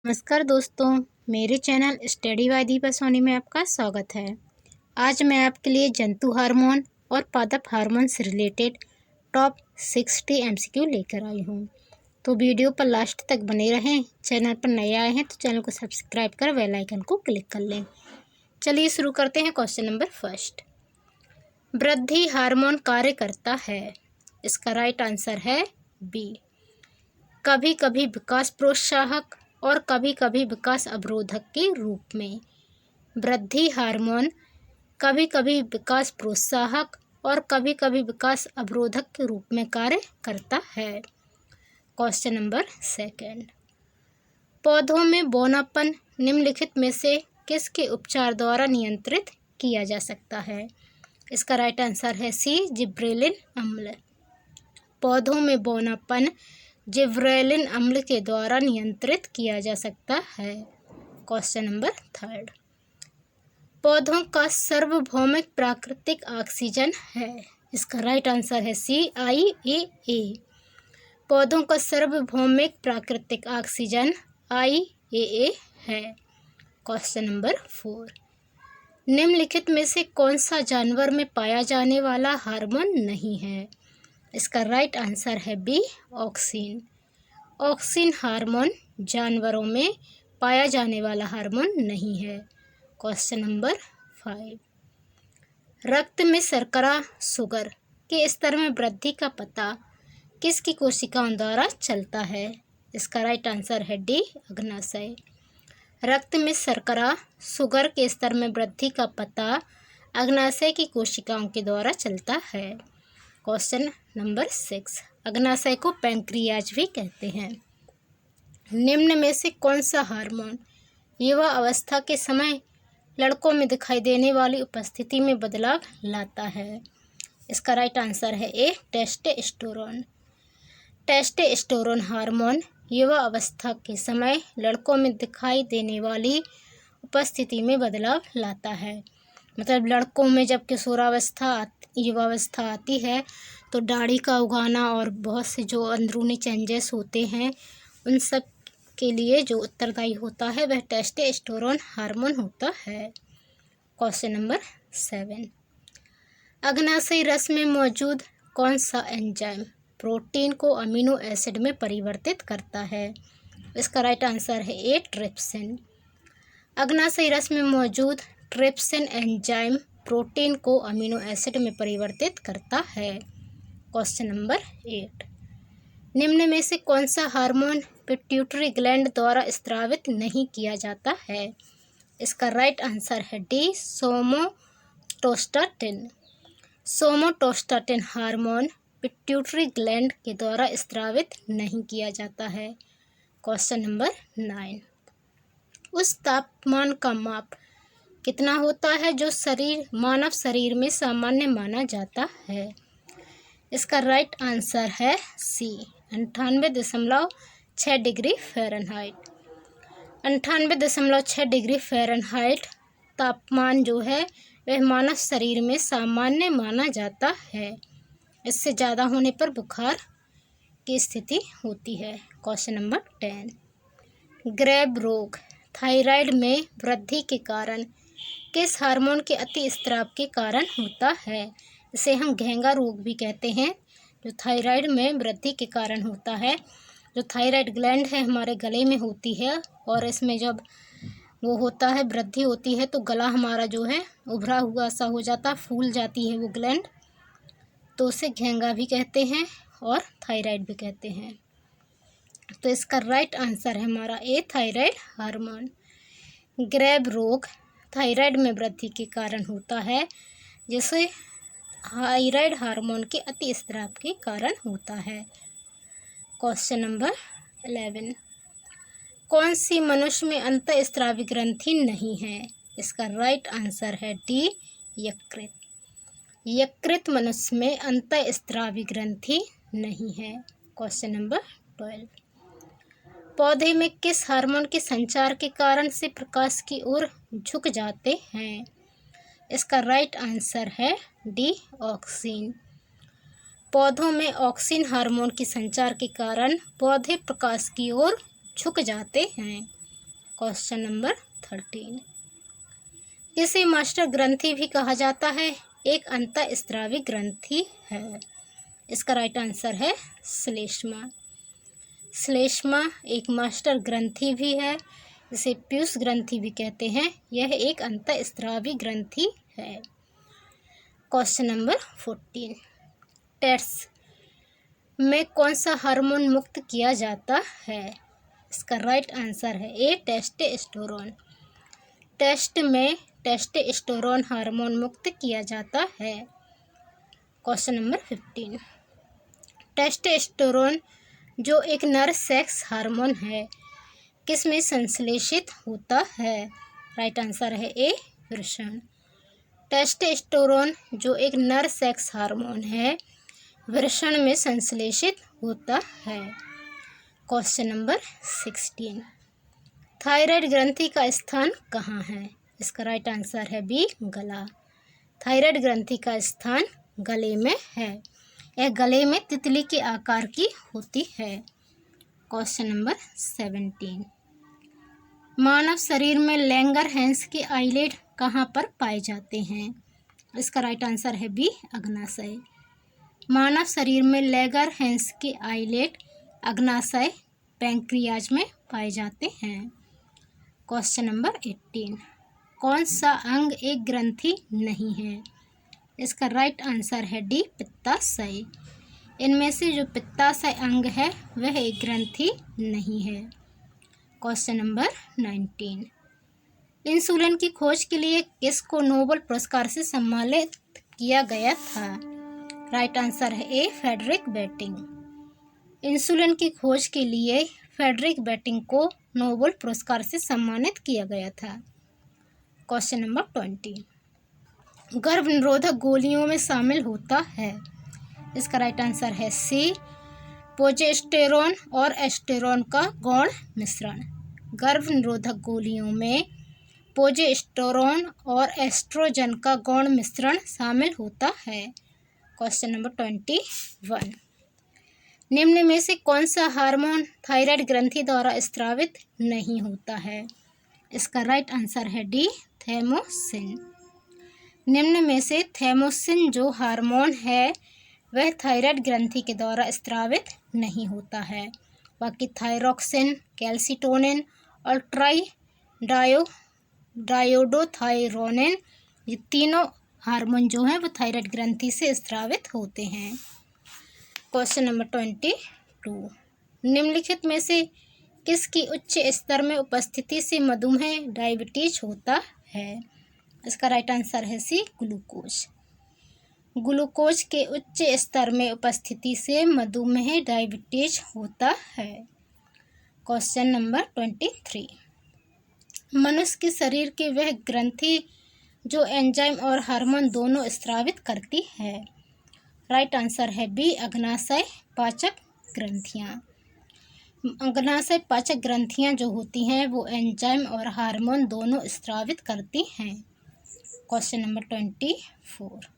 नमस्कार दोस्तों, मेरे channel study by Deepa Soni में आपका स्वागत है। आज मैं आपके लिए जंतु हार्मोन और पादप हार्मोन से रिलेटेड टॉप 60 एमसीक्यू लेकर आई हूँ। तो वीडियो पर लास्ट तक बने रहें। चैनल पर नए आए हैं तो चैनल को सब्सक्राइब कर बेल आइकन को क्लिक कर लें। चलिए शुरू करते हैं। क्वेश्चन नंबर फर्स्ट, वृद्धि हार्मोन कार्य करता है? इसका राइट आंसर है बी। कभी कभी विकास प्रोत्साहक और कभी कभी विकास अवरोधक के रूप में। वृद्धि हार्मोन कभी कभी विकास प्रोत्साहक और कभी कभी विकास अवरोधक के रूप में कार्य करता है। क्वेश्चन नंबर सेकंड, पौधों में बौनापन निम्नलिखित में से किसके उपचार द्वारा नियंत्रित किया जा सकता है? इसका राइट आंसर है सी, जिब्रेलिन अम्ल। पौधों में बौनापन जिब्रेलिन अम्ल के द्वारा नियंत्रित किया जा सकता है। क्वेश्चन नंबर थर्ड, पौधों का सार्वभौमिक प्राकृतिक ऑक्सीजन है? इसका राइट आंसर है सी, IAA। पौधों का सार्वभौमिक प्राकृतिक ऑक्सीजन IAA है। क्वेश्चन नंबर 4, निम्नलिखित में से कौन सा जानवर में पाया जाने वाला हार्मोन नहीं है? इसका राइट आंसर है बी, ऑक्सिन। ऑक्सिन हार्मोन जानवरों में पाया जाने वाला हार्मोन नहीं है। क्वेश्चन नंबर 5, रक्त में शर्करा शुगर के स्तर में वृद्धि का पता किसकी कोशिकाओं द्वारा चलता है? इसका राइट आंसर है डी, अग्नाशय। रक्त में शर्करा शुगर के स्तर में वृद्धि का पता अग्नाशय की कोशिकाओं के द्वारा चलता है। क्वेश्चन नंबर 6, अग्नाशय को पैंक्रियाज भी कहते हैं। निम्न में से कौन सा हार्मोन युवा अवस्था के समय लड़कों में दिखाई देने वाली उपस्थिति में बदलाव लाता है? इसका राइट आंसर है ए, टेस्टोस्टेरोन। टेस्टोस्टेरोन हार्मोन युवा अवस्था के समय लड़कों में दिखाई देने वाली उपस्थिति में बदलाव लाता है। मतलब लड़कों में जब किशोरावस्था युवावस्था आती है तो दाढ़ी का उगाना और बहुत से जो अंदरूनी चेंजेस होते हैं उन सब के लिए जो उत्तरदायी होता है वह टेस्टोस्टेरोन हार्मोन होता है। क्वेश्चन नंबर 7, अग्नाशयी रस में मौजूद कौन सा एंजाइम प्रोटीन को अमीनो एसिड में परिवर्तित करता है? इसका राइट आंसर है ए, ट्रिप्सिन। अग्नाशयी रस में मौजूद ट्रिप्सिन एंजाइम प्रोटीन को अमीनो एसिड में परिवर्तित करता है। क्वेश्चन नंबर 8, निम्न में से कौन सा हार्मोन पिट्यूटरी ग्लैंड द्वारा स्रावित नहीं किया जाता है? इसका राइट आंसर है D, somatostatin. Somatostatin hormone pituitary gland के द्वारा स्रावित नहीं किया जाता है। क्वेश्चन नंबर 9, उस तापमान का माप कितना होता है जो मानव शरीर में सामान्य माना जाता है? इसका राइट आंसर है सी, 98.6 डिग्री फ़ारेनहाइट। 98.6 डिग्री फ़ारेनहाइट तापमान जो है वह मानव शरीर में सामान्य माना जाता है। इससे ज़्यादा होने पर बुखार की स्थिति होती है। क्वेश्चन नंबर 10, ग्रेव रोग थायराइड में वृद्धि के कारण किस हार्मोन के अति स्राव के कारण होता है? इसे हम घेंगा रोग भी कहते हैं, जो थायराइड में वृद्धि के कारण होता है। जो थायराइड ग्लैंड है हमारे गले में होती है और इसमें जब वो होता है वृद्धि होती है तो गला हमारा जो है उभरा हुआ सा हो जाता, फूल जाती है वो ग्लैंड, तो उसे घेंगा भी कहते हैं और थायराइड भी कहते हैं। तो इसका राइट आंसर है हमारा ए, थायराइड हार्मोन। ग्रेव रोग थायराइड में वृद्धि के कारण होता है, जिसे थायराइड हार्मोन के अति स्राव के कारण होता है। क्वेश्चन नंबर 11, कौन सी मनुष्य में अंतःस्रावी ग्रंथि नहीं है? इसका राइट आंसर है डी, यकृत। यकृत मनुष्य में अंतःस्रावी ग्रंथि नहीं है। क्वेश्चन नंबर 12, पौधे में किस हार्मोन के संचार के कारण से प्रकाश की ओर झुक जाते हैं? इसका राइट आंसर है डी, ऑक्सिन। पौधों में ऑक्सिन हार्मोन के संचार के कारण पौधे प्रकाश की ओर झुक जाते हैं। Question number 13। किसे मास्टर ग्रंथि भी कहा जाता है? एक अंतःस्रावी ग्रंथि है। इसका राइट आंसर है श्लेष्मा। श्लेष्मा एक मास्टर ग्रंथि भी है, इसे पीयूष ग्रंथि भी कहते हैं। यह एक अंतःस्रावी ग्रंथि है। Question number 14। टेट्स में कौन सा हार्मोन मुक्त किया जाता है? इसका राइट आंसर है ए टेस्टोस्टेरोन। टेस्ट में टेस्टोस्टेरोन हार्मोन मुक्त किया जाता है। Question number 15। टेस्टोस्टेरोन जो एक नर सेक्स हार्मोन है, किस में संश्लेषित होता है? राइट आंसर है ए वृषण। टेस्टोस्टेरोन जो एक नर सेक्स हार्मोन है, वृषण में संश्लेषित होता है। Question number 16। थायराइड ग्रंथि का स्थान कहाँ है? इसका राइट आंसर है बी गला। थायराइड ग्रंथि का स्थान गले में है। यह गले में तितली के आकार की होती है। Question number 17। मानव शरीर में लैंगरहैंस के आइलेट कहाँ पर पाए जाते हैं? इसका राइट आंसर है बी अग्नाशय। मानव शरीर में लैंगरहैंस के आइलेट अग्नाशय पैंक्रियाज में पाए जाते हैं। Question number 18। कौन सा अंग एक ग्रंथि नहीं है? इसका राइट आंसर है डी पित्ताशय। इनमें से जो पित्ताशय अंग है वह एक ग्रंथि नहीं है। Question number 19। इंसुलिन की खोज के लिए किसको नोबेल पुरस्कार से सम्मानित किया गया था? राइट आंसर है ए फ्रेडरिक बेंटिंक। इंसुलिन की खोज के लिए फ्रेडरिक बेंटिंक को नोबेल पुरस्कार से सम्मानित किया गया था। Question number 20। गर्भ निरोधक गोलियों में शामिल होता है। इसका राइट आंसर है सी प्रोजेस्टेरोन और एस्टेरोन का गौण मिश्रण। गर्भ निरोधक गोलियों में प्रोजेस्टेरोन और एस्ट्रोजन का गौण मिश्रण शामिल होता है। Question number 21। निम्न में से कौन सा हार्मोन थायराइड ग्रंथि द्वारा स्रावित नहीं होता है? इसका राइट आंसर है डी थैमोसिन। निम्न में से थैमोसिन जो हार्मोन है वह थायराइड ग्रंथि के द्वारा स्रावित नहीं होता है। बाकी थायरोक्सिन, कैल्सिटोनिन और डायोडोथायरोनिन, ये तीनों हार्मोन जो हैं वो थायराइड ग्रंथि से स्रावित होते हैं। Question number 22। निम्नलिखित में से किसकी उच्च स्तर में उपस्थिति से मधुमेह डायबिटीज होता है? इसका राइट आंसर है सी ग्लूकोज। ग्लूकोज के उच्च स्तर में उपस्थिति से मधुमेह डायबिटीज होता है। Question number 23। मनुष्य के शरीर के वह ग्रंथि जो एंजाइम और हार्मोन दोनों स्रावित करती है। राइट आंसर है बी अग्नाशय पाचक ग्रंथियाँ। अग्नाशय पाचक ग्रंथियाँ जो होती हैं वो एंजाइम और हार्मोन दोनों स्रावित करती हैं। Question number 24।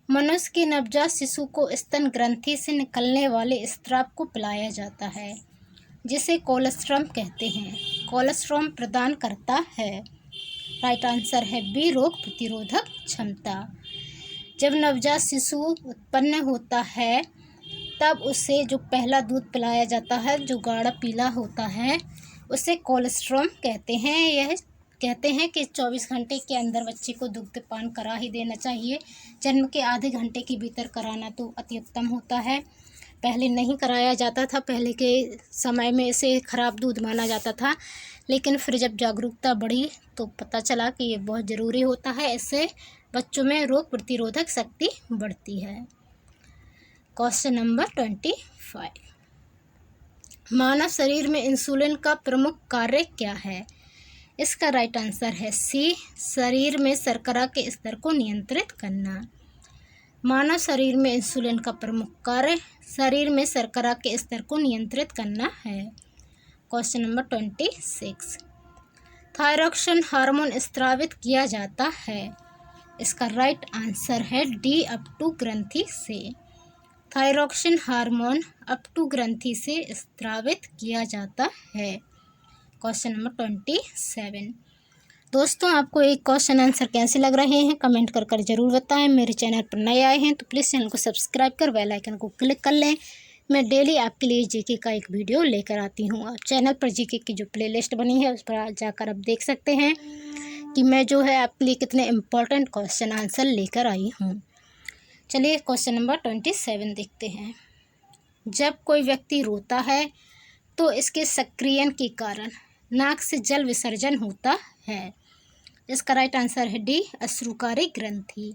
मनुष्य के नवजात शिशु को स्तन ग्रंथि से निकलने वाले स्राव को पिलाया जाता है, जिसे कोलोस्ट्रम कहते हैं। कोलोस्ट्रम प्रदान करता है। राइट आंसर है बी रोग प्रतिरोधक क्षमता। जब नवजात शिशु उत्पन्न होता है तब उसे जो पहला दूध पिलाया जाता है जो गाढ़ा पीला होता है उसे कोलोस्ट्रम कहते हैं। यह कहते हैं कि 24 घंटे के अंदर बच्चे को दुग्धपान करा ही देना चाहिए। जन्म के आधे घंटे के भीतर कराना तो अति उत्तम होता है। पहले नहीं कराया जाता था, पहले के समय में इसे खराब दूध माना जाता था, लेकिन फिर जब जागरूकता बढ़ी तो पता चला कि ये बहुत ज़रूरी होता है। इससे बच्चों में रोग प्रतिरोधक शक्ति बढ़ती है। Question number 25। मानव शरीर में इंसुलिन का प्रमुख कार्य क्या है? इसका राइट आंसर है सी शरीर में शर्करा के स्तर को नियंत्रित करना। मानव शरीर में इंसुलिन का प्रमुख कार्य शरीर में शर्करा के स्तर को नियंत्रित करना है। Question number 26। थायरोक्सिन हार्मोन स्रावित किया जाता है। इसका राइट आंसर है डी अपटू ग्रंथि से। थायरोक्सिन हार्मोन अपटू ग्रंथि से स्रावित किया जाता है। Question number 27। दोस्तों, आपको एक क्वेश्चन आंसर कैसे लग रहे हैं कमेंट कर ज़रूर बताएं। मेरे चैनल पर नए आए हैं तो प्लीज़ चैनल को सब्सक्राइब कर बेल आइकन को क्लिक कर लें। मैं डेली आपके लिए जीके का एक वीडियो लेकर आती हूँ। आप चैनल पर जीके की जो प्लेलिस्ट बनी है उस पर जाकर आप देख सकते हैं कि मैं जो है आपके लिए कितने इम्पोर्टेंट क्वेश्चन आंसर लेकर आई हूँ। चलिए क्वेश्चन नंबर 27 देखते हैं। जब कोई व्यक्ति रोता है तो इसके सक्रियण के कारण नाक से जल विसर्जन होता है। इसका राइट आंसर है डी, अश्रुकारी ग्रंथि।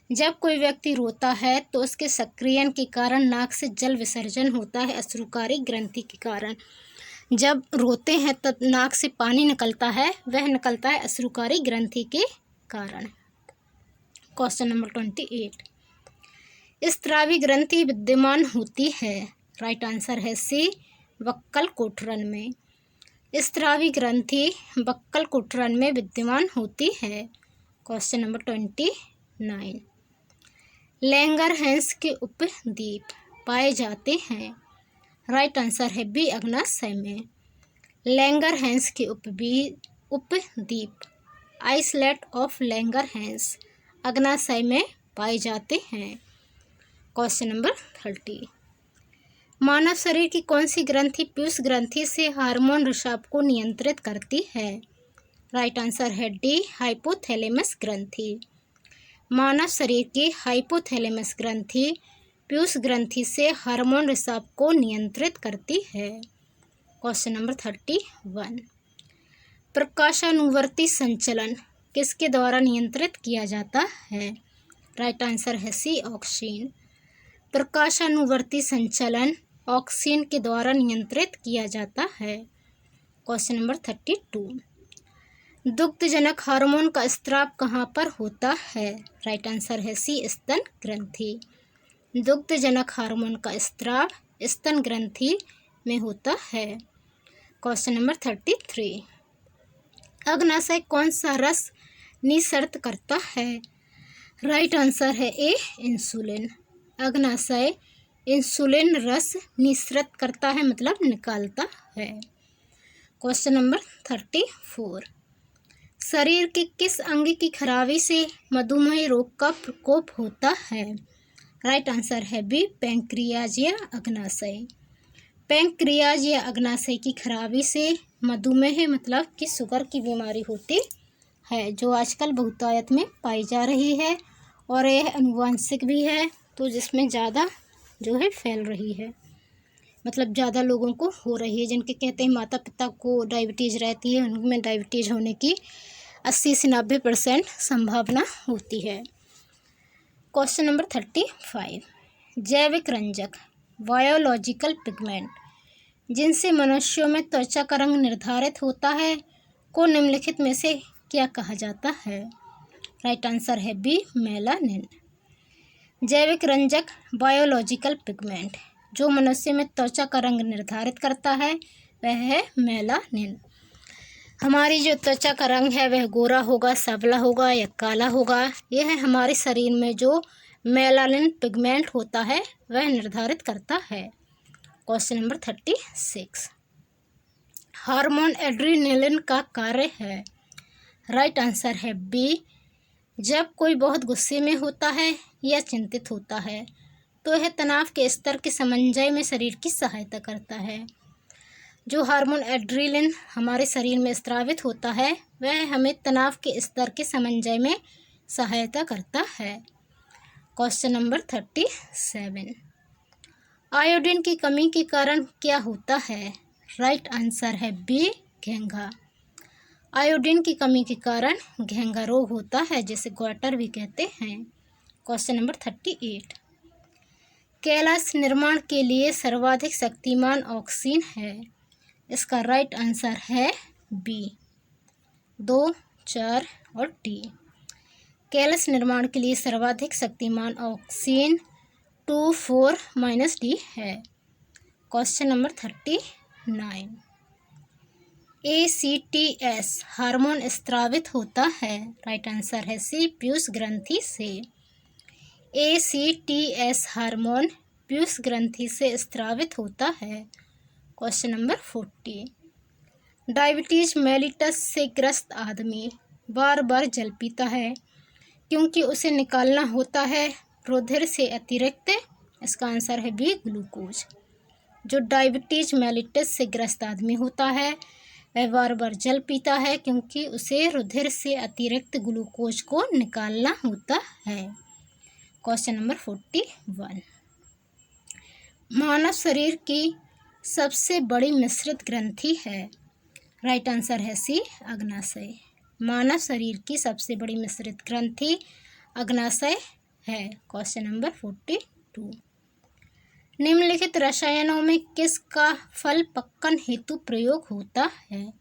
जब कोई व्यक्ति रोता है तो उसके सक्रियण के कारण नाक से जल विसर्जन होता है, अश्रुकारी ग्रंथि के कारण। जब रोते हैं तब नाक से पानी निकलता है, वह निकलता है अश्रुकारी ग्रंथि के कारण। Question number 28। स्त्रावी ग्रंथि विद्यमान होती है। राइट आंसर है सी, बक्कल कोटरन में। स्त्रावी ग्रंथि बक्कल कोटरन में विद्यमान होती है। Question number 29। लैंगरहैंस के उपद्वीप पाए जाते हैं। राइट आंसर है बी, अग्न्याशय में। लैंगरहैंस के उपद्वीप आइसलैंड ऑफ लैंगरहैंस अग्न्याशय में पाए जाते हैं। Question number 30। मानव शरीर की कौन सी ग्रंथि पीयूष ग्रंथि से हार्मोन रिसाव को नियंत्रित करती है। राइट आंसर है डी, हाइपोथैलेमस ग्रंथि। मानव शरीर की हाइपोथैलेमस ग्रंथि पीयूष ग्रंथि से हार्मोन रिसाव को नियंत्रित करती है। Question number 31। प्रकाशानुवर्ती संचलन किसके द्वारा नियंत्रित किया जाता है। राइट आंसर है सी, ऑक्सीन। प्रकाशानुवर्ती संचलन ऑक्सीन के द्वारा नियंत्रित किया जाता है। Question number 32। दुग्धजनक हार्मोन का स्राव कहाँ पर होता है। राइट आंसर है सी, स्तन ग्रंथि। दुग्धजनक हार्मोन का स्राव स्तन ग्रंथि में होता है। Question number 33। अग्न्याशय कौन सा रस निःसृत करता है। राइट आंसर है ए, इंसुलिन। अग्न्याशय इंसुलिन रस निःसृत करता है, मतलब निकालता है। Question number 34। शरीर के किस अंग की खराबी से मधुमेह रोग का प्रकोप होता है। राइट आंसर है बी, पैंक्रियाज या अग्न्याशय। पैंक्रियाज या अग्न्याशय की खराबी से मधुमेह मतलब कि शुगर की बीमारी होती है, जो आजकल बहुतायत में पाई जा रही है और यह अनुवांशिक भी है, तो जिसमें ज़्यादा जो है फैल रही है, मतलब ज़्यादा लोगों को हो रही है। जिनके कहते हैं माता पिता को डायबिटीज़ रहती है, उनमें डायबिटीज़ होने की 80 से 90% संभावना होती है। Question number 35। जैविक रंजक बायोलॉजिकल पिगमेंट जिनसे मनुष्यों में त्वचा का रंग निर्धारित होता है को निम्नलिखित में से क्या कहा जाता है। राइट आंसर है बी, मेलानिन। जैविक रंजक बायोलॉजिकल पिगमेंट जो मनुष्य में त्वचा का रंग निर्धारित करता है वह है मेलानिन। हमारी जो त्वचा का रंग है वह गोरा होगा, सांवला होगा या काला होगा, यह हमारे शरीर में जो मेलानिन पिगमेंट होता है वह निर्धारित करता है। Question number 36। हार्मोन एड्रेनलिन का कार्य है। राइट आंसर है बी, जब कोई बहुत गुस्से में होता है या चिंतित होता है तो यह तनाव के स्तर के समन्वय में शरीर की सहायता करता है। जो हार्मोन एड्रेनलिन हमारे शरीर में स्रावित होता है वह हमें तनाव के स्तर के समन्वय में सहायता करता है। Question number 37। आयोडीन की कमी के कारण क्या होता है। राइट आंसर है बी, घेंघा। आयोडीन की कमी के कारण घेंघा रोग होता है, जिसे ग्वाटर भी कहते हैं। Question number 38। कैलाश निर्माण के लिए सर्वाधिक शक्तिमान ऑक्सीन है। इसका राइट आंसर है बी, 2, 4 और डी। कैलाश निर्माण के लिए सर्वाधिक शक्तिमान ऑक्सीन 2, 4 - डी है। Question number 39। ACTS हार्मोन स्रावित होता है। राइट आंसर है सी, पीयूष ग्रंथि से। ACTS हार्मोन पीयूष ग्रंथि से स्रावित होता है। Question number 40। डायबिटीज मेलिटस से ग्रस्त आदमी बार बार जल पीता है क्योंकि उसे निकालना होता है रुधिर से अतिरिक्त। इसका आंसर है बी, ग्लूकोज। जो डायबिटीज मेलिटस से ग्रस्त आदमी होता है वह बार बार जल पीता है क्योंकि उसे रुधिर से अतिरिक्त ग्लूकोज को निकालना होता है। Question number 41। मानव शरीर की सबसे बड़ी मिश्रित ग्रंथि है। राइट आंसर है सी, अग्नाशय। मानव शरीर की सबसे बड़ी मिश्रित ग्रंथि अग्नाशय है। Question number 42। निम्नलिखित रसायनों में किसका फल पक्कन हेतु प्रयोग होता है?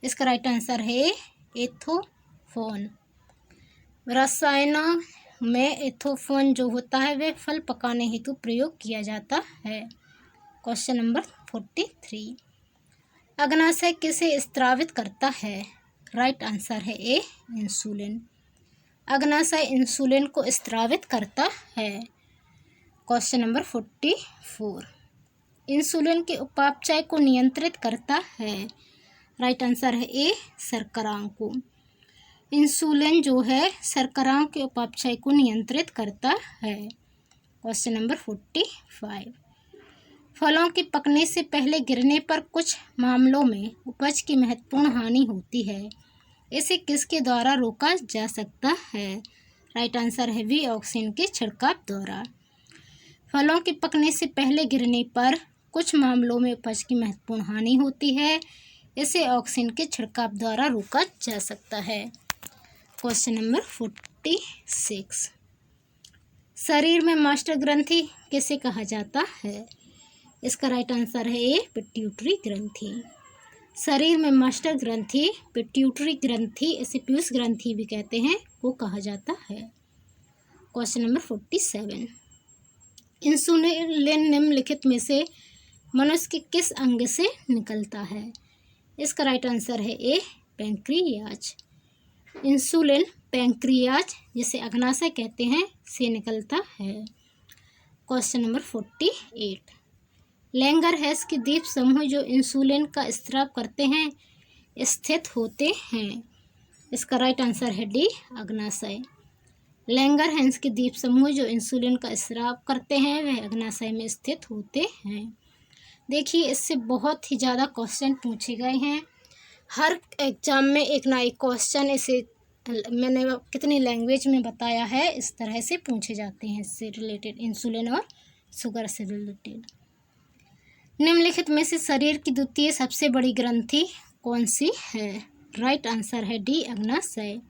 इसका राइट आंसर है एथोफोन। रसायनों में एथोफोन जो होता है वह फल पकाने हेतु प्रयोग किया जाता है। Question number 43। अग्नाशय किसे स्त्रावित करता है? राइट आंसर है ए, इंसुलिन। अग्नाशय इंसुलिन को स्त्रावित करता है। Question number 44। इंसुलिन के उपापचय को नियंत्रित करता है। राइट आंसर है ए, शर्कराओं को। इंसुलिन जो है शर्कराओं के उपापचय को नियंत्रित करता है। Question number 45। फलों के पकने से पहले गिरने पर कुछ मामलों में उपज की महत्वपूर्ण हानि होती है। इसे किसके द्वारा रोका जा सकता है? राइट आंसर है बी, ऑक्सीन के छिड़काव द्वारा। फलों के पकने से पहले गिरने पर कुछ मामलों में उपज की महत्वपूर्ण हानि होती है। इसे ऑक्सीन के छिड़काव द्वारा रोका जा सकता है। Question number 46। शरीर में मास्टर ग्रंथि किसे कहा जाता है? इसका राइट आंसर है ए, पिट्यूटरी ग्रंथि। शरीर में मास्टर ग्रंथि पिट्यूटरी ग्रंथि, इसे पीयूष ग्रंथि भी कहते हैं, को कहा जाता है। Question number 47। इंसुलिन निम्नलिखित में से मनुष्य के किस अंग से निकलता है? इसका राइट आंसर है ए, पैंक्रियाज। इंसुलिन पैंक्रियाज, जिसे अग्नाशय कहते हैं, से निकलता है। Question number 48। लैंगरहैस के द्वीप समूह जो इंसुलिन का स्त्राव करते हैं स्थित होते हैं। इसका राइट आंसर है डी, अग्नाशय। लैंगरहैस के द्वीप समूह जो इंसुलिन का स्त्राव करते हैं वह अग्नाशय में स्थित होते हैं। देखिए, इससे बहुत ही ज़्यादा क्वेश्चन पूछे गए हैं। हर एग्जाम में एक ना एक क्वेश्चन, इसे मैंने कितनी लैंग्वेज में बताया है, इस तरह से पूछे जाते हैं इससे रिलेटेड, इंसुलिन और शुगर से रिलेटेड। निम्नलिखित में से शरीर की द्वितीय सबसे बड़ी ग्रंथि कौन सी है? राइट आंसर है डी, अग्नाशय।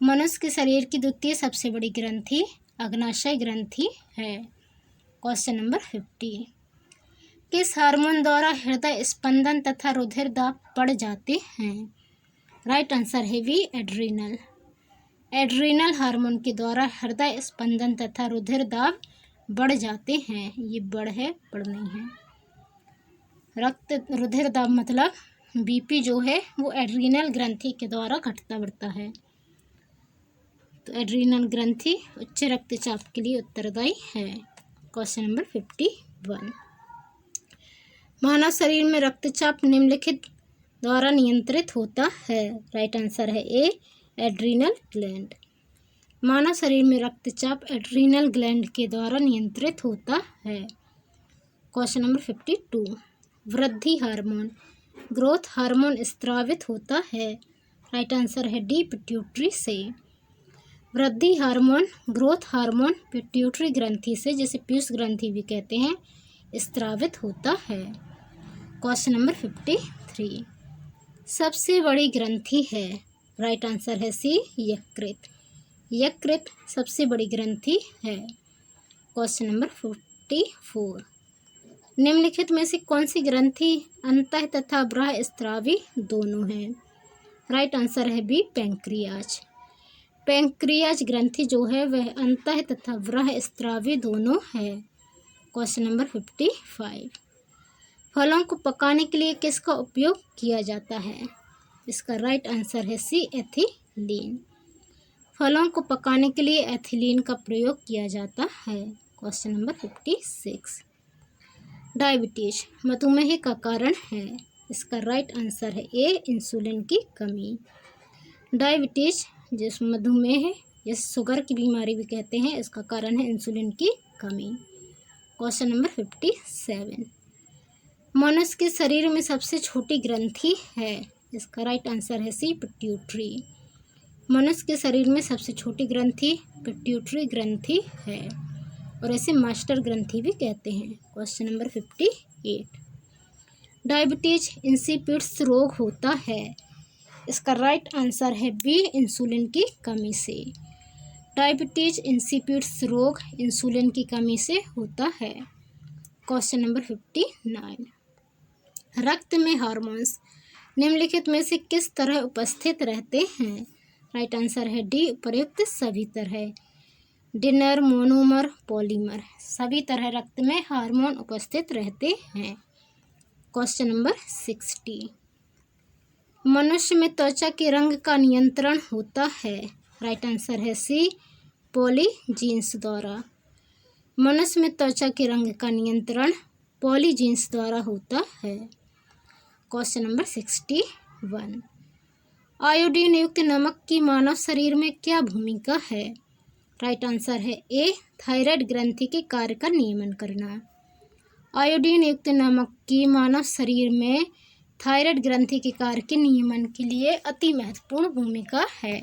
मनुष्य के शरीर की द्वितीय सबसे बड़ी ग्रंथि अग्नाशय ग्रंथि है। Question number 50। किस हार्मोन द्वारा हृदय स्पंदन तथा रुधिर दाब बढ़ जाते हैं? राइट आंसर है बी, एड्रीनल। एड्रीनल हार्मोन के द्वारा हृदय स्पंदन तथा रुधिर दाब बढ़ जाते हैं। ये बढ़ है, बढ़ नहीं है। रुधिर दाब मतलब बीपी जो है वो एड्रीनल ग्रंथि के द्वारा घटता बढ़ता है। तो एड्रीनल ग्रंथि उच्च रक्तचाप के लिए उत्तरदायी है। Question number 51। मानव शरीर में रक्तचाप निम्नलिखित द्वारा नियंत्रित होता है। राइट आंसर है ए, एड्रीनल ग्लैंड। मानव शरीर में रक्तचाप एड्रीनल ग्लैंड के द्वारा नियंत्रित होता है। Question number 52। वृद्धि हार्मोन ग्रोथ हार्मोन स्त्रावित होता है। राइट आंसर है डी, पिट्यूटरी से। वृद्धि हार्मोन ग्रोथ हार्मोन पिट्यूटरी ग्रंथि से, जिसे पीयूष ग्रंथि भी कहते हैं, स्त्रावित होता है। Question number 53। सबसे बड़ी ग्रंथि है। राइट आंसर है सी, यकृत। यकृत सबसे बड़ी ग्रंथि है। Question number 54। निम्नलिखित में से कौन सी ग्रंथि अंतः तथा बाह्य स्त्रावी दोनों है? राइट आंसर है बी, पैंक्रियाज। पैंक्रियाज ग्रंथि जो है वह अंतः तथा बाह्य स्त्रावी दोनों है। Question number 55। फलों को पकाने के लिए किसका उपयोग किया जाता है? इसका राइट आंसर है सी, एथिलीन। फलों को पकाने के लिए एथिलीन का प्रयोग किया जाता है। Question number 56। डायबिटीज मधुमेह का कारण है। इसका राइट आंसर है ए, इंसुलिन की कमी। डायबिटीज जिस मधुमेह है, जिस शुगर की बीमारी भी कहते हैं, इसका कारण है इंसुलिन की कमी। क्वेश्चन नंबर 57, मनुष्य के शरीर में सबसे छोटी ग्रंथि है, इसका राइट आंसर है सी, पिट्यूटरी। मनुष्य के शरीर में सबसे छोटी ग्रंथि पिट्यूटरी ग्रंथि है और इसे मास्टर ग्रंथि भी कहते हैं। क्वेश्चन नंबर 58, डायबिटीज इंसिपिड्स रोग होता है, इसका राइट आंसर है बी, इंसुलिन की कमी से। डायबिटीज इंसिपिड्स रोग इंसुलिन की कमी से होता है। क्वेश्चन नंबर 59, रक्त में हार्मोन्स निम्नलिखित में से किस तरह उपस्थित रहते हैं, राइट आंसर है डी, उपर्युक्त सभी तरह। डिनर, मोनोमर, पॉलीमर, सभी तरह रक्त में हार्मोन उपस्थित रहते हैं। क्वेश्चन नंबर 60, मनुष्य में त्वचा के रंग का नियंत्रण होता है, राइट आंसर है सी, पॉलीजीन्स द्वारा। मनुष्य में त्वचा के रंग का नियंत्रण पॉलीजीन्स द्वारा होता है। क्वेश्चन नंबर 61, आयोडीन युक्त नमक की मानव शरीर में क्या भूमिका है, राइट आंसर है ए, थायराइड ग्रंथि के कार्य का नियमन करना। आयोडीन युक्त नमक की मानव शरीर में थायराइड ग्रंथि के कार्य के नियमन के लिए अति महत्वपूर्ण भूमिका है।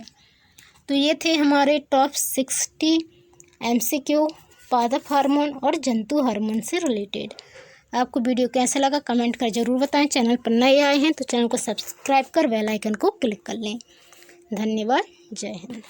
तो ये थे हमारे टॉप 60 MCQ पादप हार्मोन और जंतु हार्मोन से रिलेटेड। आपको वीडियो कैसा लगा कमेंट कर ज़रूर बताएं। चैनल पर नए आए हैं तो चैनल को सब्सक्राइब कर बेल आइकन को क्लिक कर लें। धन्यवाद। जय हिंद।